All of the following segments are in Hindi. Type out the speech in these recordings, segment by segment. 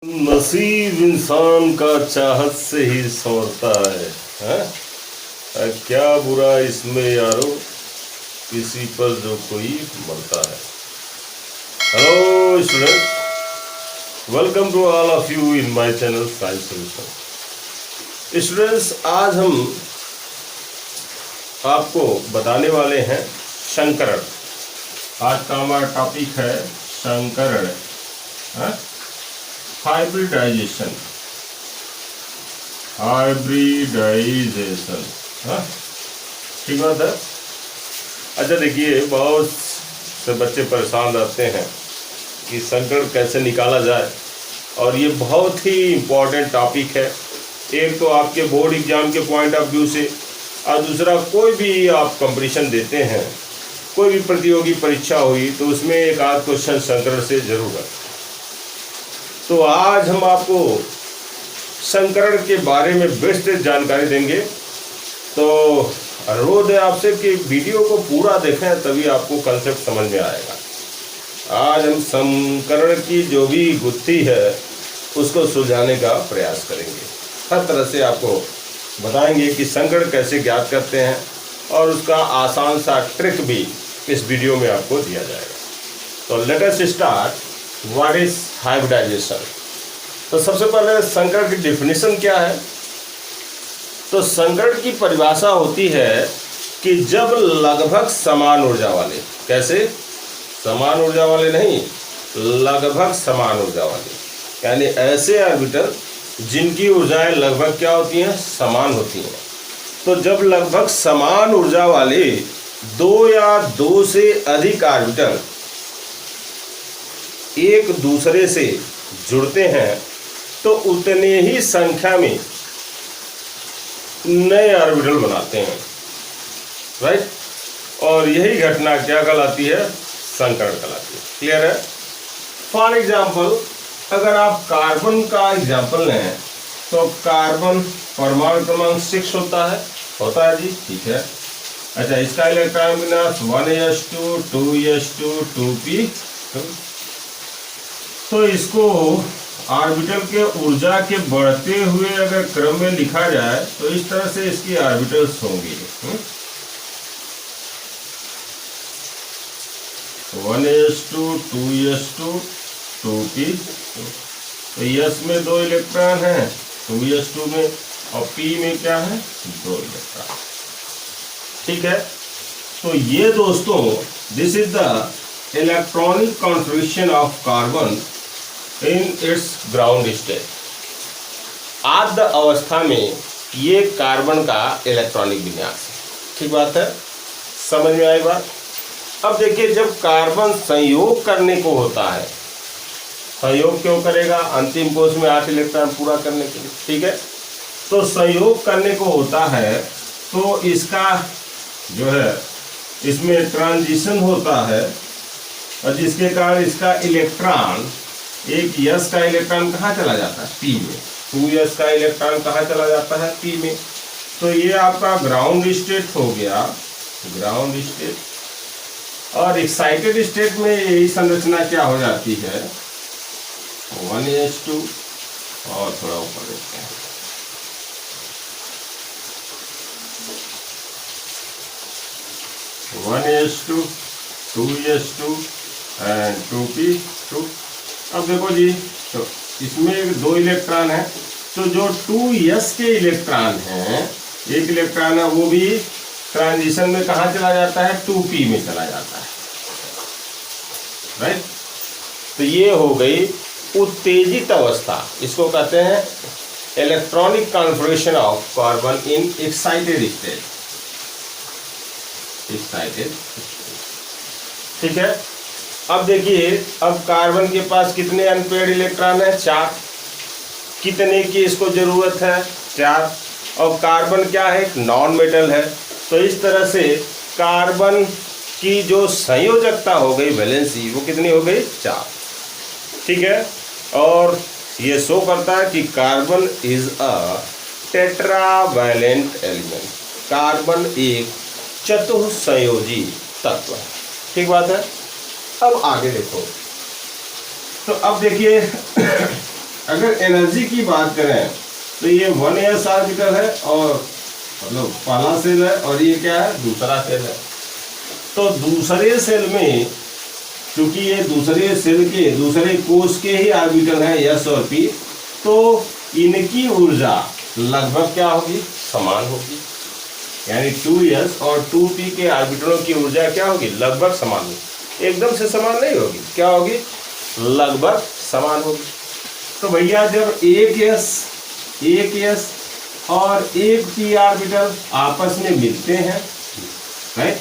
नसीब इंसान का चाहत से ही संवरता है, क्या बुरा इसमें यारो किसी पर जो कोई मरता है। Hello students, welcome to all of you in my channel science solution. Students, आज हम आपको बताने वाले हैं संकरण। आज का हमारा टॉपिक है संकरण, हाइब्रिडाइजेशन। ठीक बात है। अच्छा देखिए, बहुत से बच्चे परेशान रहते हैं कि संकरण कैसे निकाला जाए, और ये बहुत ही इम्पोर्टेंट टॉपिक है। एक तो आपके बोर्ड एग्जाम के पॉइंट ऑफ व्यू से, और दूसरा कोई भी आप कंपटीशन देते हैं, कोई भी प्रतियोगी परीक्षा हुई तो उसमें एक आध क्वेश्चन संकरण से जरूर है। तो आज हम आपको संकरण के बारे में बेस्ट जानकारी देंगे। तो अनुरोध है आपसे कि वीडियो को पूरा देखें, तभी आपको कंसेप्ट समझ में आएगा। आज हम संकरण की जो भी गुत्थी है उसको सुलझाने का प्रयास करेंगे। हर तरह से आपको बताएंगे कि संकरण कैसे ज्ञात करते हैं, और उसका आसान सा ट्रिक भी इस वीडियो में आपको दिया जाएगा। तो let us start. What is hybridization? तो सबसे पहले संकरण की डेफिनेशन क्या है? तो संकरण की परिभाषा होती है कि जब लगभग समान ऊर्जा वाले, कैसे समान ऊर्जा वाले नहीं, लगभग समान ऊर्जा वाले, यानी ऐसे ऑर्बिटल जिनकी ऊर्जाएं लगभग क्या होती हैं, समान होती हैं। तो जब लगभग समान ऊर्जा वाले दो या दो से अधिक ऑर्बिटल एक दूसरे से जुड़ते हैं तो उतने ही संख्या में नए ऑर्बिटल बनाते हैं, राइट। और यही घटना क्या कहलाती है, संकरण कहलाती है। क्लियर है? फॉर एग्जाम्पल, अगर आप कार्बन का एग्जाम्पल लें तो कार्बन परमाणु क्रमांक 6 होता है जी, ठीक है। अच्छा, इसका इलेक्ट्रॉन विन्यास 1s2 2s2 2p। तो इसको ऑर्बिटल के ऊर्जा के बढ़ते हुए अगर क्रम में लिखा जाए तो इस तरह से इसकी ऑर्बिटल्स होंगी। 1s2 2s2 2p। तो s में 2 इलेक्ट्रॉन है, 2s2 में, और p में क्या है, 2 इलेक्ट्रॉन। ठीक है। तो ये दोस्तों, this is the electronic configuration of carbon in its ground state. आद्य अवस्था में ये कार्बन का इलेक्ट्रॉनिक विन्यास है। ठीक बात है, समझ में आई बात? अब देखिए, जब कार्बन संयोग करने को होता है, संयोग क्यों करेगा, अंतिम कोश में 8 इलेक्ट्रॉन पूरा करने के लिए, ठीक है। तो संयोग करने को होता है तो इसका जो है, इसमें ट्रांजिशन होता है, और जिसके कारण इसका इलेक्ट्रॉन, एक यस का इलेक्ट्रॉन कहाँ चला जाता है, पी में। 2s का इलेक्ट्रॉन कहाँ चला जाता है, पी में। तो ये आपका ग्राउंड स्टेट हो गया, ग्राउंड स्टेट। और एक्साइटेड स्टेट में यही संरचना क्या हो जाती है, 1s2, और थोड़ा ऊपर देखते हैं, 1s2 2s2 एंड 2p2। अब देखो जी, तो इसमें 2 इलेक्ट्रॉन है, तो जो 2s के इलेक्ट्रॉन हैं, एक इलेक्ट्रॉन है, वो भी ट्रांजिशन में कहाँ चला जाता है, 2p में चला जाता है, राइट। तो ये हो गई उत्तेजित अवस्था, इसको कहते हैं electronic configuration of carbon in excited state. Excited, ठीक है। अब देखिए, अब कार्बन के पास कितने अनपेयर्ड इलेक्ट्रॉन है, 4। कितने की इसको जरूरत है, 4। और कार्बन क्या है, एक नॉन मेटल है। तो इस तरह से कार्बन की जो संयोजकता हो गई, वैलेंसी, वो कितनी हो गई, 4। ठीक है। और ये शो करता है कि carbon is a tetravalent element. Carbon एक चतुःसंयोजी तत्व है। ठीक बात है। अब आगे देखो, तो अब देखिए अगर एनर्जी की बात करें तो ये 1s ऑर्बिटल है, और मतलब पहला सेल है, और ये क्या है, दूसरा सेल है। तो दूसरे सेल में चूंकि ये दूसरे सेल के दूसरे कोष के ही ऑर्बिटल है s और p, तो इनकी ऊर्जा लगभग क्या होगी, समान होगी। यानी 2s और 2p के ऑर्बिटलों की ऊर्जा क्या होगी, लगभग समान होगी। एकदम से समान नहीं होगी, क्या होगी, लगभग समान होगी। तो भैया जब एक s और एक p ऑर्बिटल आपस में मिलते हैं, राइट,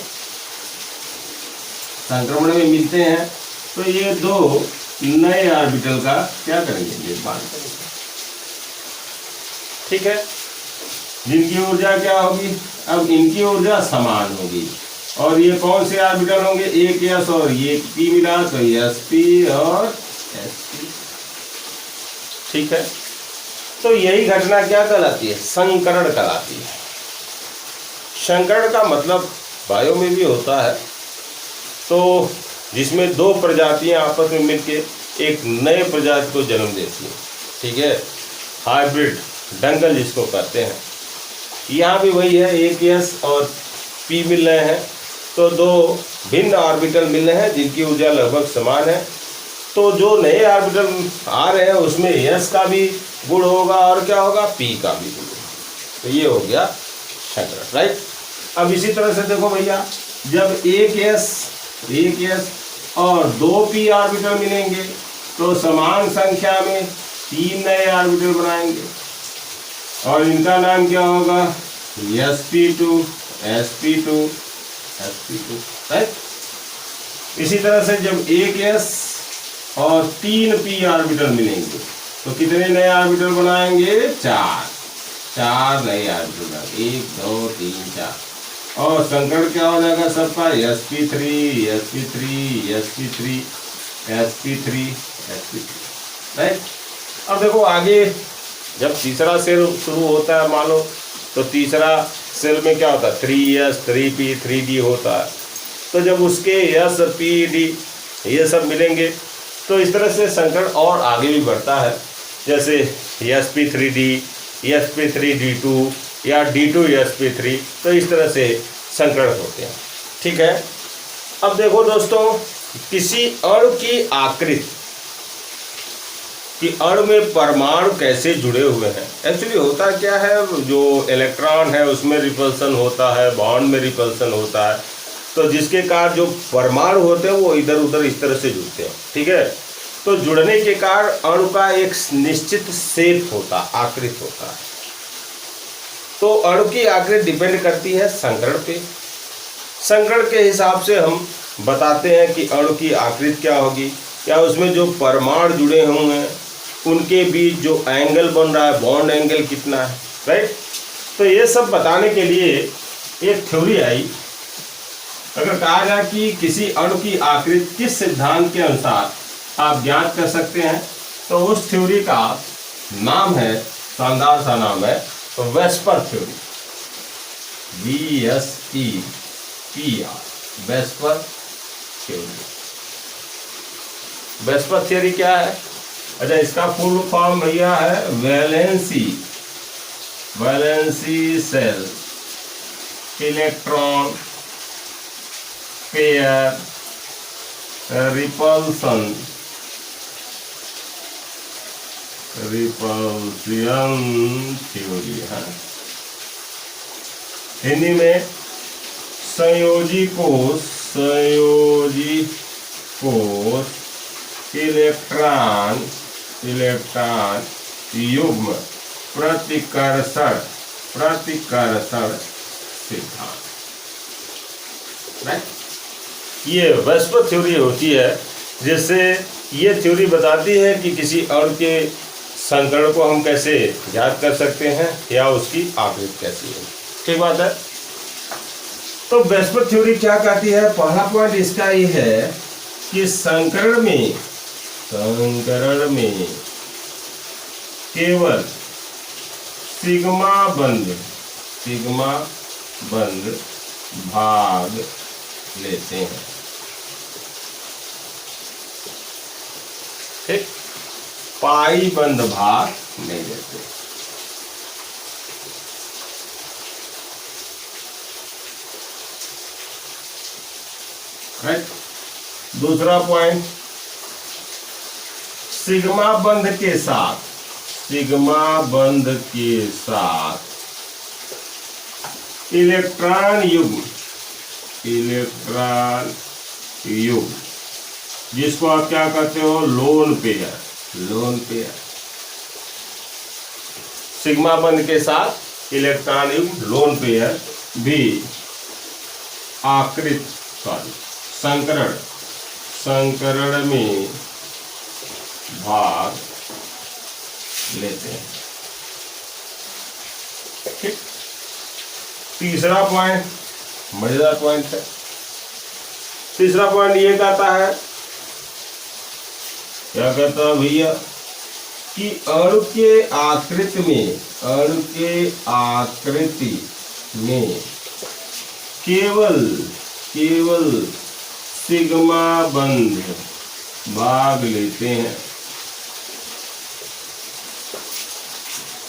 संक्रमण में मिलते हैं, तो ये दो नए ऑर्बिटल का क्या करेंगे, निर्माण करेंगे। ठीक है, जिनकी ऊर्जा क्या होगी, अब इनकी ऊर्जा समान होगी, और ये कौन से ऑर्बिटल होंगे, एक s और ये p मिला तो sp और sp। ठीक है, तो यही घटना क्या कहलाती है, संकरण कहलाती है। संकरण का मतलब वायु में भी होता है, तो जिसमें दो प्रजातियां आपस में मिलकर एक नए प्रजाति को जन्म देती हैं। ठीक है, हाइब्रिड डंगल जिसको कहते हैं। यहाँ भी वही है, एक s और p मिल रहे हैं, तो दो भिन्न ऑर्बिटल मिल रहे हैं जिनकी ऊर्जा लगभग समान है। तो जो नए ऑर्बिटल आ रहे हैं उसमें s का भी गुण होगा और क्या होगा, p का भी गुण होगा। तो ये हो गया संकरण, राइट। अब इसी तरह से देखो भैया, जब एक s और दो p ऑर्बिटल मिलेंगे तो समान संख्या में 3 नए ऑर्बिटल बनाएंगे, और इनका नाम क्या होगा, sp2 sp2 sp2, राइट। इसी तरह से जब एक s और 3 p ऑर्बिटल मिलेंगे तो कितने नए ऑर्बिटल बनाएंगे, 4 नए ऑर्बिटल बनाएंगे, 1 2 3 4, और संकरण क्या हो जाएगा सबका, sp3 sp3 sp3 sp3 sp3, right. अब देखो आगे जब तीसरा सेल शुरू होता है, मान लो, तो तीसरा सेल में क्या होता है, 3s 3p 3d होता है। तो जब उसके s p d ये सब मिलेंगे तो इस तरह से संकरण और आगे भी बढ़ता है, जैसे sp3d sp3d2 या d2 sp3, तो इस तरह से संकरण होते हैं। ठीक है, अब देखो दोस्तों, किसी अणु की आकृति कि अणु में परमाणु कैसे जुड़े हुए हैं। एक्चुअली होता क्या है, जो इलेक्ट्रॉन है उसमें रिपल्सन होता है, बॉन्ड में रिपल्सन होता है, तो जिसके कारण जो परमाणु होते हैं वो इधर उधर इस तरह से जुड़ते हैं। ठीक है, तो जुड़ने के कारण अणु का एक निश्चित शेप होता, आकृति होता है। तो अणु की आकृति डिपेंड करती है संकरण पे। संकरण के हिसाब से हम बताते हैं कि अणु की आकृति क्या होगी, या उसमें जो परमाणु जुड़े होंगे हैं उनके बीच जो एंगल बन रहा है, बॉन्ड एंगल कितना है, राइट। तो ये सब बताने के लिए एक थ्योरी आई। अगर कहा जाए कि किसी अणु की आकृति किस सिद्धांत के अनुसार आप ज्ञात कर सकते हैं, तो उस थ्योरी का नाम है, शानदार सा नाम है, VSEPR theory, VSEPR, VSEPR theory. VSEPR theory क्या है, अच्छा इसका फुल फॉर्म भैया है valency cell electron pair repulsion theory है। हिंदी में संयोजी कोष इलेक्ट्रॉन युग्म प्रतिकर्षण सिद्धांत, ये वेस्पर थ्योरी होती है, जिससे ये थ्योरी बताती है कि किसी अणु के संकरण को हम कैसे ज्ञात कर सकते हैं या उसकी आकृति कैसी है। ठीक बात है। तो वेस्पर थ्योरी क्या कहती है, पहला पॉइंट इसका ये है कि संकरण में केवल सिग्मा बंद भाग लेते हैं। ठीक, पाई बंद भाग नहीं देते। राइट। दूसरा पॉइंट, सिग्मा बंध के साथ, सिग्मा बंध के साथ इलेक्ट्रॉन युग्म, इलेक्ट्रॉन युग्म जिसको आप क्या कहते हो, lone pair, lone pair. Sigma बंध के साथ इलेक्ट्रॉन युग्म लोन पेयर भी आकृत संकरण, संकरण में भाग लेते हैं। ठीक। तीसरा पॉइंट मजेदार पॉइंट है। तीसरा पॉइंट ये कहता है, क्या कहता है भैया, कि अणु के आकृति में, अणु के आकृति में केवल केवल सिग्मा बंध भाग लेते हैं।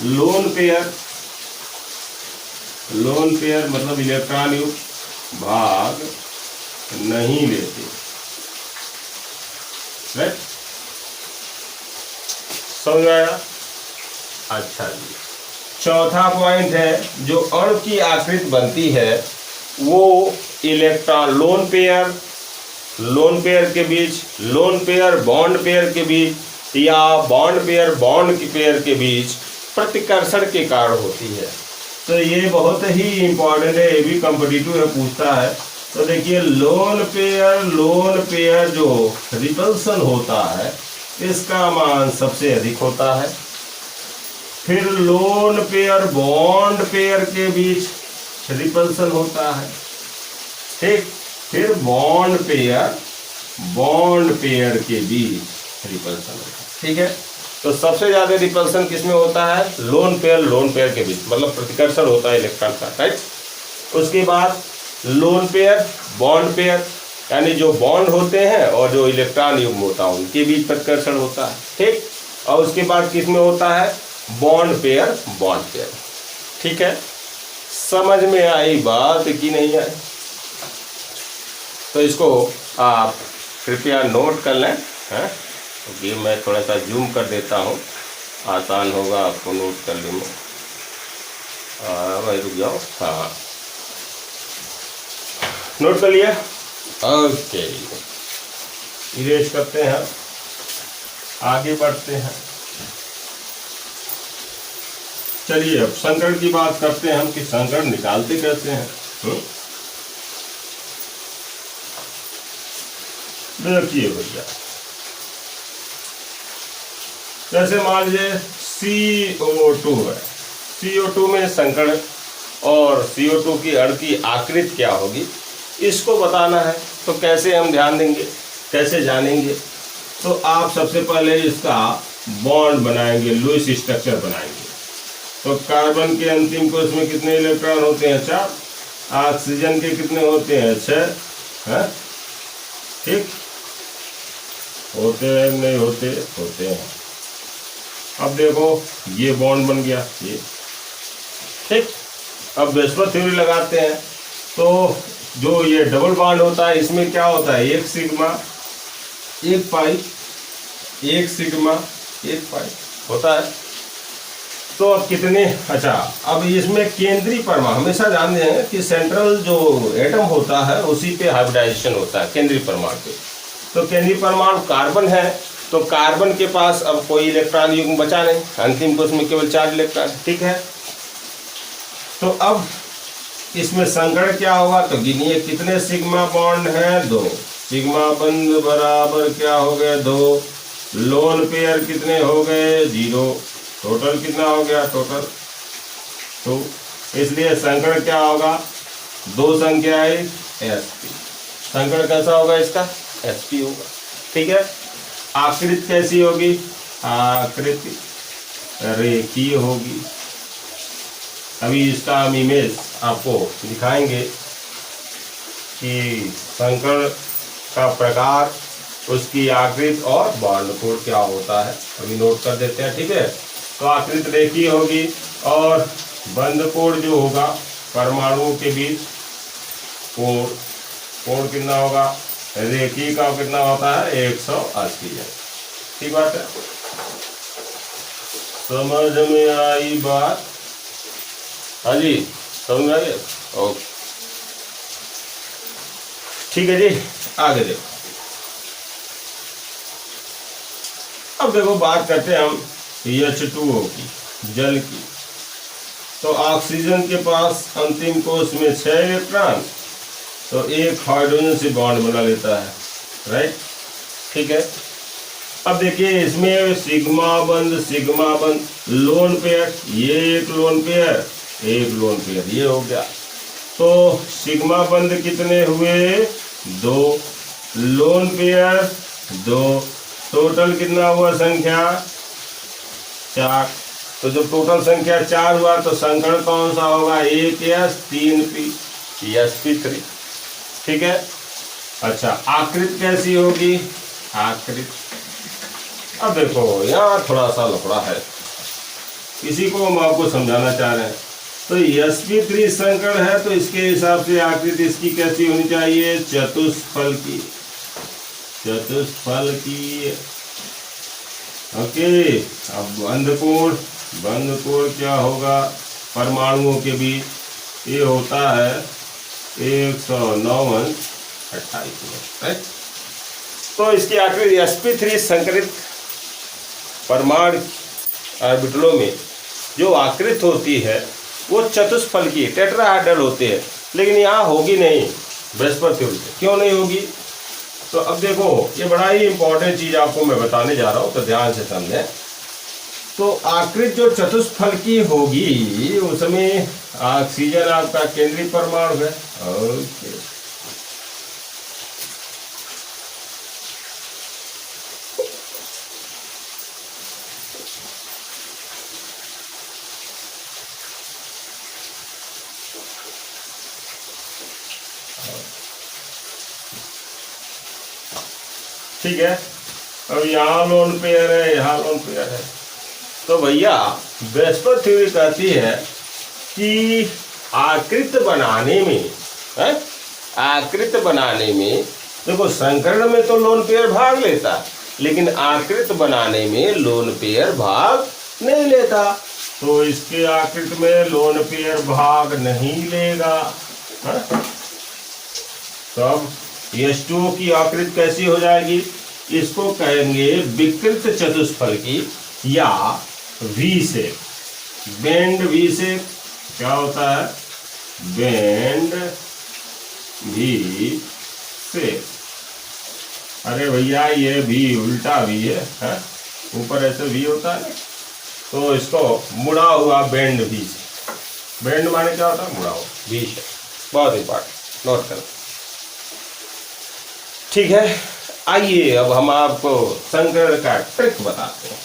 लोन पेयर, लोन पेयर मतलब इलेक्ट्रॉन युक्त भाग नहीं लेते। राइट, समझ आया? अच्छा जी। चौथा पॉइंट है, जो अणु की आकृति बनती है वो electron lone pair, lone pair के बीच, लोन पेयर बॉन्ड पेयर के बीच या बॉन्ड पेयर बॉन्ड की पेयर के बीच प्रतिकर्षण के कारण होती है। तो ये बहुत ही इंपॉर्टेंट है, ये भी कॉम्पिटिटिव है, पूछता है। तो देखिए लोन पेयर जो रिपल्सन होता है इसका मान सबसे अधिक होता है। फिर लोन पेयर बॉन्ड पेयर के बीच रिपल्सन होता है। ठीक। फिर बॉन्ड पेयर के बीच रिपल्सन होता है। ठीक है। तो सबसे ज्यादा रिपल्सन किसमें होता है, लोन पेयर के बीच, मतलब प्रतिकर्षण होता है इलेक्ट्रॉन का। राइट। उसके बाद लोन पेयर बॉन्ड पेयर, यानी जो बॉन्ड होते हैं और जो इलेक्ट्रॉन युग्म होता है उनके बीच प्रतिकर्षण होता है। ठीक। और उसके बाद किसमें होता है, बॉन्ड पेयर। ठीक है। समझ में आई बात कि नहीं आई? तो इसको आप कृपया नोट कर लें। हैं, क्योंकि मैं थोड़ा सा जूम कर देता हूँ, आसान होगा आपको नोट कर लेने। भाई रुक जाओ। हाँ, नोट कर लिया? ओके, इरेज करते हैं, आगे बढ़ते हैं। चलिए अब संकरण की बात करते हैं हम कि संकरण निकालते कैसे हैं। देखिए भैया, जैसे मान लीजिए CO2 है, CO2 में संकरण और CO2 की अणु की आकृति क्या होगी इसको बताना है। तो कैसे हम ध्यान देंगे, कैसे जानेंगे? तो आप सबसे पहले इसका बॉन्ड बनाएंगे, लुईस स्ट्रक्चर बनाएंगे। तो कार्बन के अंतिम कोश में कितने इलेक्ट्रॉन होते हैं, 4। ऑक्सीजन के कितने होते हैं, 6 है? ठीक, होते हैं नहीं होते, होते हैं। अब देखो ये बॉन्ड बन गया ये। ठीक। अब वेस्पर थ्योरी लगाते हैं। तो जो ये डबल बॉन्ड होता है इसमें क्या होता है, एक सिग्मा एक पाई, एक सिग्मा एक पाई होता है। तो अब कितने, अच्छा अब इसमें केंद्रीय परमाणु, हमेशा जान दें कि सेंट्रल जो एटम होता है उसी पे हाइब्रिडाइजेशन होता है, केंद्रीय परमाणु पे। तो केंद्रीय परमाणु कार्बन है, तो कार्बन के पास अब कोई इलेक्ट्रॉन युग्म बचा नहीं, अंतिम कोश में केवल 4 इलेक्ट्रॉन। ठीक है। तो अब इसमें संकरण क्या होगा, तो गिनिए कितने सिग्मा बॉन्ड हैं, 2। सिग्मा बंध बराबर क्या हो गए, 2। लोन पेयर कितने हो गए, 0। टोटल कितना हो गया, टोटल 2। इसलिए संकरण क्या होगा, 2 संख्याएं sp। संकरण कैसा होगा इसका, sp होगा। ठीक है। आकृति कैसी होगी, आकृति रेखीय होगी। अभी इसका हम इमेज आपको दिखाएंगे कि संकरण का प्रकार उसकी आकृति और बॉन्ड कोण क्या होता है अभी नोट कर देते हैं। ठीक है, तो आकृति रेखीय होगी और बंध कोण जो होगा परमाणुओं के बीच कोण कितना होगा, रेखीय का कितना होता है 180 है। ठीक बात है, समझ में आई बात? हाँ जी, समझ में आई? ओके, ठीक है जी, आगे देखो। अब देखो बात करते हैं हम H2O की, जल की। तो ऑक्सीजन के पास अंतिम कोश में 6 इलेक्ट्रॉन, तो एक हाइड्रोजन से बॉन्ड बना लेता है, राइट। ठीक है, अब देखिए इसमें सिग्मा बंद लोन पेयर, ये एक लोन पेयर, ये हो गया। तो सिग्मा बंद कितने हुए, 2, लोन पेयर 2, टोटल कितना हुआ संख्या 4। तो जब टोटल संख्या 4 हुआ तो संकरण कौन सा होगा, 1s 3p, sp3। ठीक है, अच्छा आकृति कैसी होगी, आकृति अब देखो यहाँ थोड़ा सा लफड़ा है, इसी को हम आपको समझाना चाह रहे हैं। तो sp3 संकरण है तो इसके हिसाब से आकृति इसकी कैसी होनी चाहिए, चतुष्फल की। ओके, अब बंध कोण क्या होगा परमाणुओं के बीच, ये होता है 109 28। तो इसकी आकृति sp3 संकरित परमाणु ऑर्बिटलों में जो आकृति होती है वो चतुष्फल की टेट्राहेड्रल होते हैं, लेकिन यहाँ होगी नहीं बृहस्पति थ्योरी से। क्यों नहीं होगी, तो अब देखो ये बड़ा ही इंपॉर्टेंट चीज आपको मैं बताने जा रहा हूँ, तो ध्यान से समझें। तो आकृति जो चतुष्फल की होगी उसमें ऑक्सीजन आपका केंद्रीय परमाणु है। ओके, ठीक है, अब यहाँ लोन पेयर है, यहाँ लोन पेयर है। तो भैया बृहस्पति थ्योरी कहती है कि आकृति बनाने में देखो संकरण में तो लोन पेयर भाग लेता, लेकिन आकृति बनाने में लोन पेयर भाग नहीं लेता। तो इसके आकृति में लोन पेयर भाग नहीं लेगा। तो अब H2O की आकृति कैसी हो जाएगी, इसको कहेंगे विकृत चतुष्फल की या V shape, bend V shape. क्या होता है, बेंड V शेप। अरे भैया ये V उल्टा V है, ऊपर ऐसे V होता है, तो इसको मुड़ा हुआ बेंड V शेप। बेंड माने क्या होता है, मुड़ा हुआ V शेप। बहुत इंपॉर्टेंट, नोट करो। ठीक है, आइए अब हम आपको संकरण का ट्रिक बताते हैं।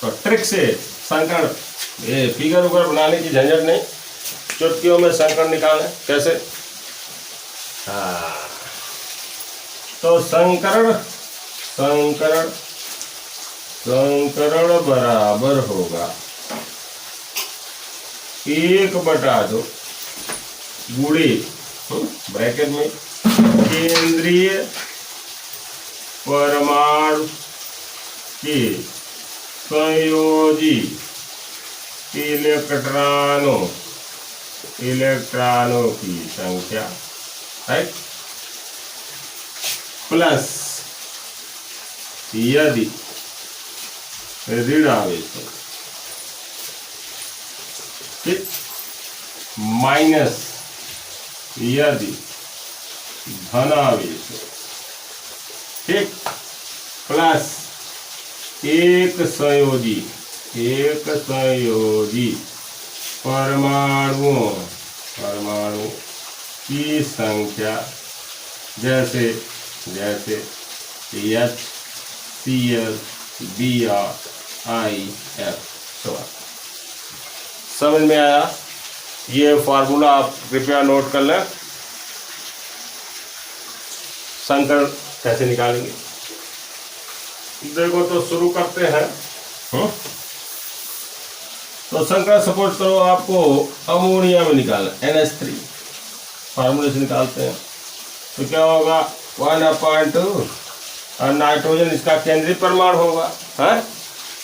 तो ट्रिक से संकरण, ये फिगर उगर बनाने की झंझट नहीं, चुटकियों में संकरण निकालें कैसे। तो संकरण बराबर होगा 1/2 गुणे ब्रैकेट में केंद्रीय परमाणु के संयोजी इलेक्ट्रॉनों की संख्या, राइट, प्लस यदि ऋण आवेश हो, ठीक, माइनस यदि धनावेश हो, ठीक, प्लस एक संयोजी परमाणु की संख्या, जैसे HCl Br IF। समझ में आया? ये फार्मूला आप कृपया नोट कर लें। संकरण कैसे निकालेंगे। देखो तो शुरू करते हैं। तो संकरण सपोज करो आपको अमोनिया में निकालना, NH3 फार्मूले से निकालते हैं। तो क्या होगा 1/2 और नाइट्रोजन इसका केंद्रीय परमाणु होगा है।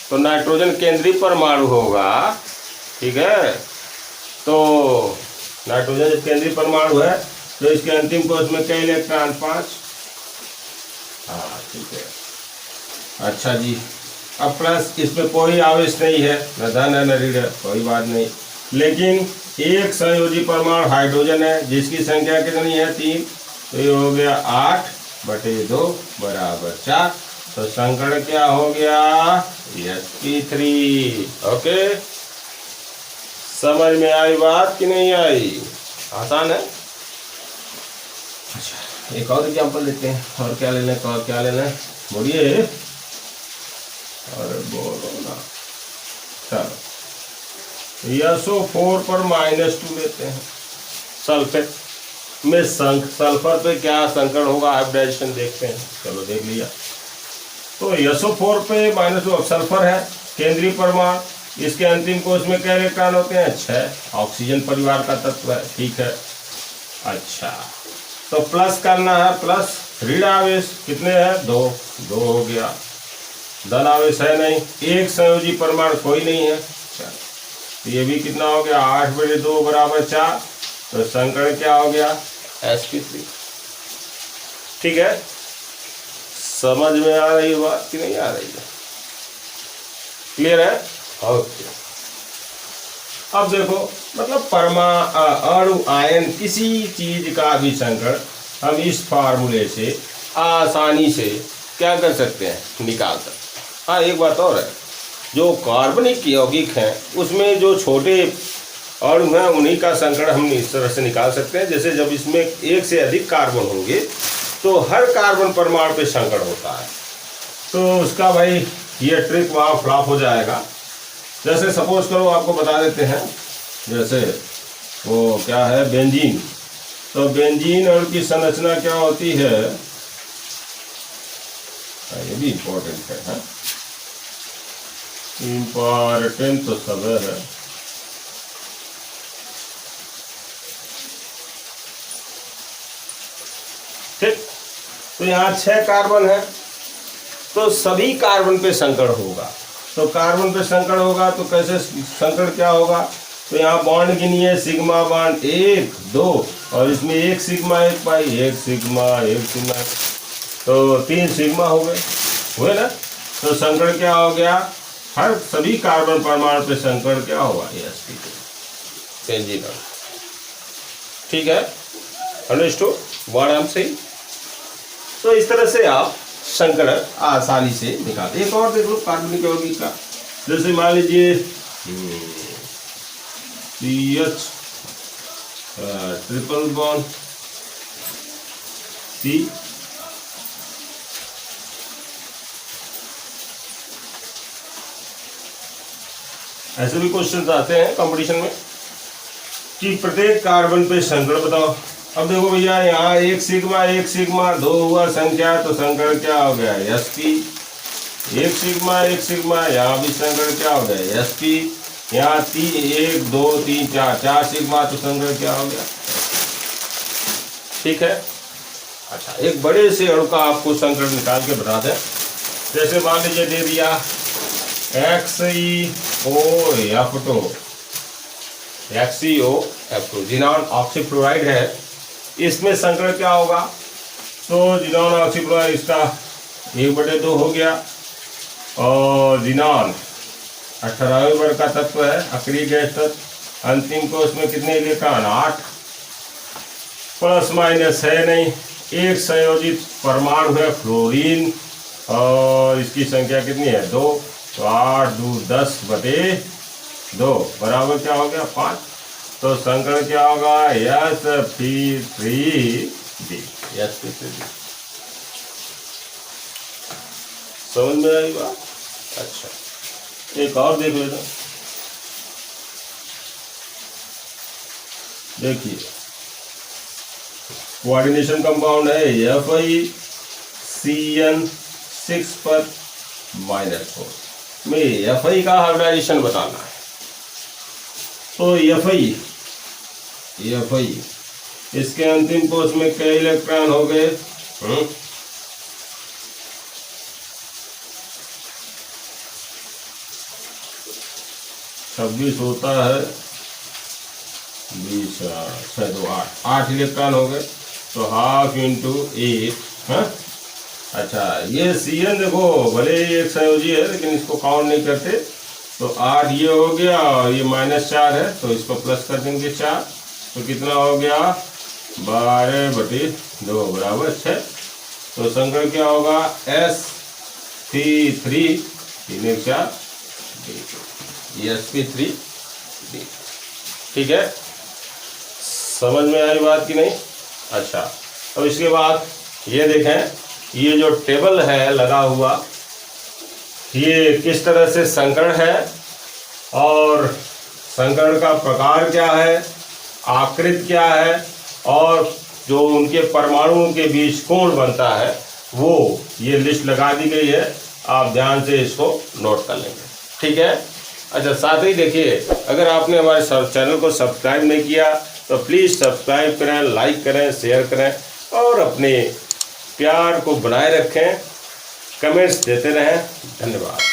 तो नाइट्रोजन केंद्रीय परमाणु होगा, ठीक है। तो नाइट्रोजन जब केंद्रीय परमाणु है तो इसके अंतिम कोश में कई इलेक्ट्रॉन 5। हाँ ठीक है, अच्छा जी। अब प्लस इसमें कोई आवेश नहीं है, न धन है न ऋण है, कोई बात नहीं। लेकिन एक संयोजी परमाणु हाइड्रोजन है जिसकी संख्या कितनी है 3। तो ये हो गया 8/2 = 4। तो संकरण क्या हो गया sp3। ओके, समझ में आई बात कि नहीं आई? आसान है। अच्छा, एक और एग्जाम्पल लेते हैं। और क्या ले लें, और क्या ले लें, बोलिए। अरे बोलो ना। चलो SO4 पर -2 लेते हैं। सल्फेट में सल्फर पे क्या संकरण होगा, हाइब्रिडाइजेशन देखते हैं। चलो देख लिया। तो SO4 पे -2 सल्फर है केंद्रीय परमाणु, इसके अंतिम कोश में क्या इलेक्ट्रॉन होते हैं 6। ऑक्सीजन परिवार का तत्व है, ठीक है। अच्छा, तो प्लस करना है, प्लस ऋण आवेश कितने हैं 2 हो गया। धन आवेश है नहीं, एक संयोजी परमाणु कोई नहीं है। तो ये भी कितना हो गया 8/2 = 4। तो संकरण क्या हो गया sp3। ठीक है, समझ में आ रही है बात कि नहीं आ रही है? क्लियर है? ओके। अब देखो, मतलब अणु आयन किसी चीज का भी संकरण हम इस फार्मूले से आसानी से क्या कर सकते हैं, निकाल सकते हैं। हाँ, एक बात और है, जो कार्बनिक यौगिक हैं उसमें जो छोटे अणु हैं उन्हीं का संकरण हम इस तरह से निकाल सकते हैं। जैसे जब इसमें एक से अधिक कार्बन होंगे तो हर कार्बन परमाणु पे संकरण होता है, तो उसका भाई ये ट्रिक वहाँ फ्लॉप हो जाएगा। जैसे सपोज करो, आपको बता देते हैं, जैसे वो क्या है बेंजीन। तो बेंजीन अणु की संरचना क्या होती है, ये भी इम्पोर्टेंट है। इम्पोर्टेंट तो सब है। ठीक, तो यहाँ 6 कार्बन है, तो सभी कार्बन पे संकरण होगा। तो कार्बन पे संकरण होगा तो कैसे संकरण क्या होगा, तो यहाँ बॉन्ड गिनिए, सिग्मा बॉन्ड 1 2 और इसमें 1 सिग्मा 1 पाई, 1 सिग्मा 1 सिग्मा, तो 3 सिग्मा हो गए, हुए ना। तो संकरण क्या हो गया, हर सभी कार्बन परमाणु पे संकरण क्या होगा sp3। ठीक है, अंडरस्टूड वर्ड हम सही। तो इस तरह से आप संकरण आसानी से निकालते। एक और देख लो कार्बनिक यौगिक का, जैसे मान लीजिए CH ट्रिपल बॉन्ड C, ऐसे भी क्वेश्चन आते हैं कंपटीशन में कि प्रत्येक कार्बन पे संकरण बताओ। अब देखो भैया, यहाँ 1 सिग्मा 2 हुआ संख्या, तो संकरण क्या हो गया sp। 1 सिग्मा, यहाँ भी संकरण क्या हो गया sp। यहाँ 1 2 3 4 सिग्मा, तो संकरण क्या हो गया। ठीक है। अच्छा, एक बड़े से अणु का आपको संकरण निकाल के बता दें। जैसे मान लीजिए दे दिया XeO2 जिनॉन ऑक्सीफ्लोराइड है, इसमें संकरण क्या होगा, तो जिनॉन ऑक्सीफ्लोराइड इसका 1/2 हो गया। और जिनॉन 18वें वर्ग का तत्व है, अक्रिय गैस तत्व। अंतिम को उसमें कितने इलेक्ट्रॉन 8, प्लस माइनस है नहीं, एक संयोजित परमाणु है फ्लोरीन और इसकी संख्या कितनी है 2। तो 8 2 10/2 बराबर क्या हो गया 5। तो संकरण क्या होगा sp3b। समझ में आई बात? अच्छा, एक और देख लेना। देखिए कोऑर्डिनेशन कंपाउंड है FeCN6 पर -4 में Fe का हाइब्रिडाइजेशन बताना है। तो Fe इसके अंतिम कोष में कई इलेक्ट्रॉन हो गए? 26 होता है 20 6 2 8 इलेक्ट्रॉन हो गए। तो हाफ इंटू 8। हाँ अच्छा, ये Cn देखो भले ही एक संयोजी है लेकिन इसको काउंट नहीं करते। तो 8 ये हो गया और ये -4 है तो इसको प्लस कर देंगे 4। तो कितना हो गया 12/2 बराबर 6। तो संकरण क्या होगा sp3 3 1 4 sp3। ठीक है, समझ में आई बात कि नहीं? अच्छा, अब इसके बाद ये देखें, ये जो टेबल है लगा हुआ, ये किस तरह से संकरण है और संकरण का प्रकार क्या है, आकृति क्या है और जो उनके परमाणुओं के बीच कोण बनता है, वो ये लिस्ट लगा दी गई है। आप ध्यान से इसको नोट कर लेंगे। ठीक है। अच्छा, साथ ही देखिए, अगर आपने हमारे चैनल को सब्सक्राइब नहीं किया तो प्लीज़ सब्सक्राइब करें, लाइक करें, शेयर करें और अपने प्यार को बनाए रखें, कमेंट्स देते रहें। धन्यवाद।